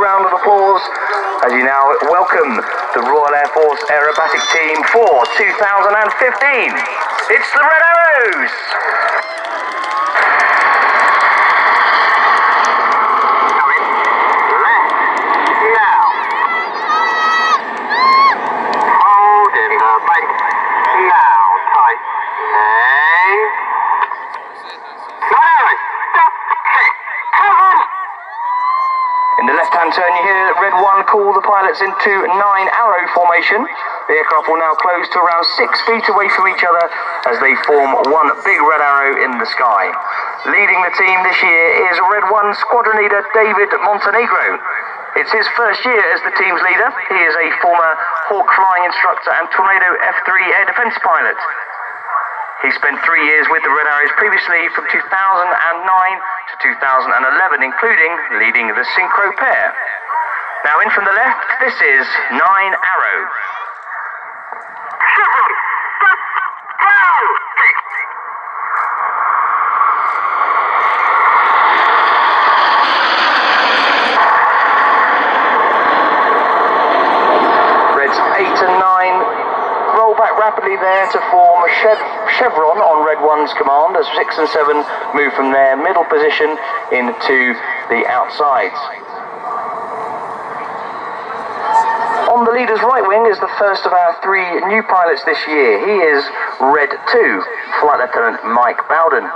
round of applause as you now welcome the Royal Air Force Aerobatic Team for 2015. It's the Red Arrows! In the left-hand turn you hear Red 1 call the pilots into 9-arrow formation. The aircraft will now close to around 6 feet away from each other as they form one big red arrow in the sky. Leading the team this year is Red 1 squadron leader David Montenegro. It's his first year as the team's leader. He is a former Hawk flying instructor and Tornado F3 air defense pilot. He spent 3 years with the Red Arrows previously from 2009 to 2011, including leading the synchro pair. Now in from the left, this is 9-arrow. Reds 8 and 9 roll back rapidly there to form a chevron on Red 1's command as 6 and 7 move from their middle position into the outsides. On the leader's right wing is the first of our 3 new pilots this year. He is Red 2, Flight Lieutenant Mike Bowden.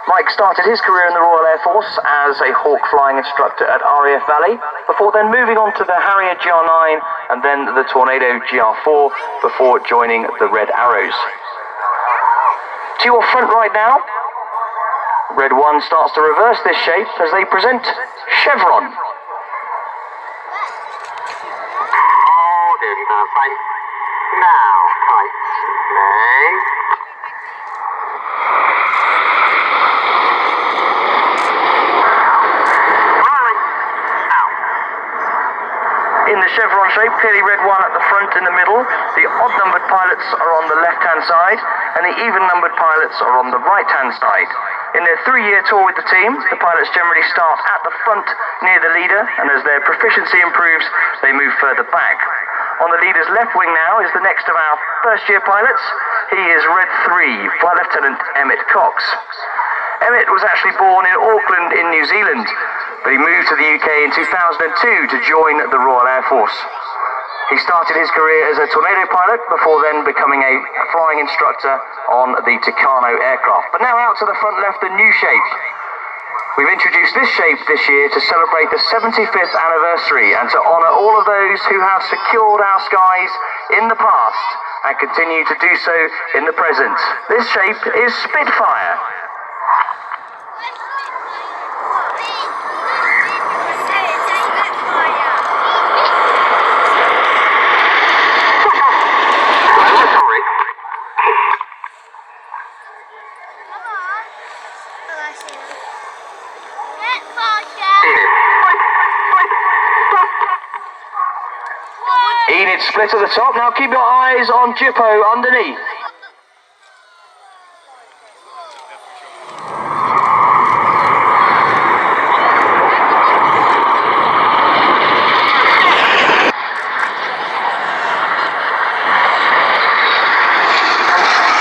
Mike started his career in the Royal Air Force as a Hawk flying instructor at RAF Valley, before then moving on to the Harrier GR9 and then the Tornado GR4 before joining the Red Arrows. To your front right now, Red 1 starts to reverse this shape as they present chevron. Hold in the fight. Now, tight. In the chevron shape, clearly Red 1 at the front in the middle, the odd-numbered pilots are on the left-hand side, and the even-numbered pilots are on the right-hand side. In their 3-year tour with the team, the pilots generally start at the front near the leader, and as their proficiency improves, they move further back. On the leader's left wing now is the next of our first-year pilots. He is Red 3, Flight Lieutenant Emmett Cox. Emmett was actually born in Auckland in New Zealand, but he moved to the UK in 2002 to join the Royal Air Force. He started his career as a Tornado pilot before then becoming a flying instructor on the Tucano aircraft. But now out to the front left, the new shape. We've introduced this shape this year to celebrate the 75th anniversary and to honour all of those who have secured our skies in the past and continue to do so in the present. This shape is Spitfire. Enid split at the top. Now keep your eyes on Jippo underneath.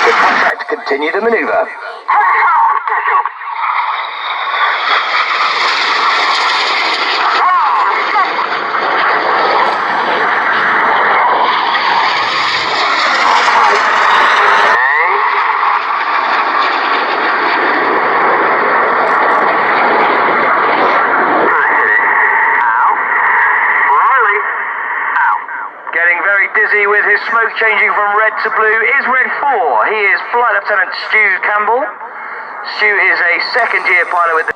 Good contact. Continue the manoeuvre. Dizzy with his smoke changing from red to blue is Red 4. He is Flight Lieutenant Stu Campbell. Stu is a second-year pilot with the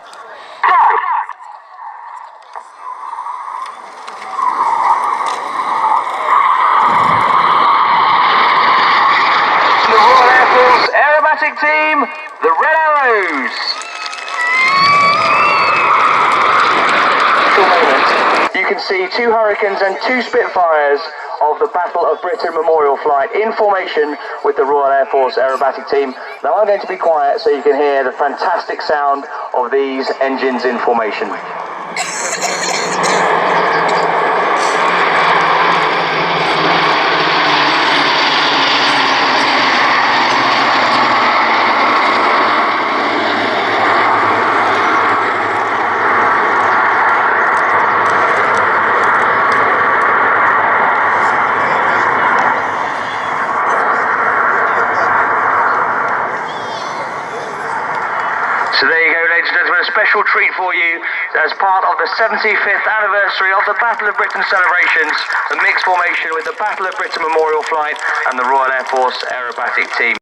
Royal Air Force Aerobatic Team, the Red Arrows. You can see 2 Hurricanes and 2 Spitfires of the Battle of Britain Memorial Flight in formation with the Royal Air Force Aerobatic Team. Now I'm going to be quiet so you can hear the fantastic sound of these engines in formation. ladies and gentlemen, a special treat for you as part of the 75th anniversary of the Battle of Britain celebrations, the mixed formation with the Battle of Britain Memorial Flight and the Royal Air Force Aerobatic Team.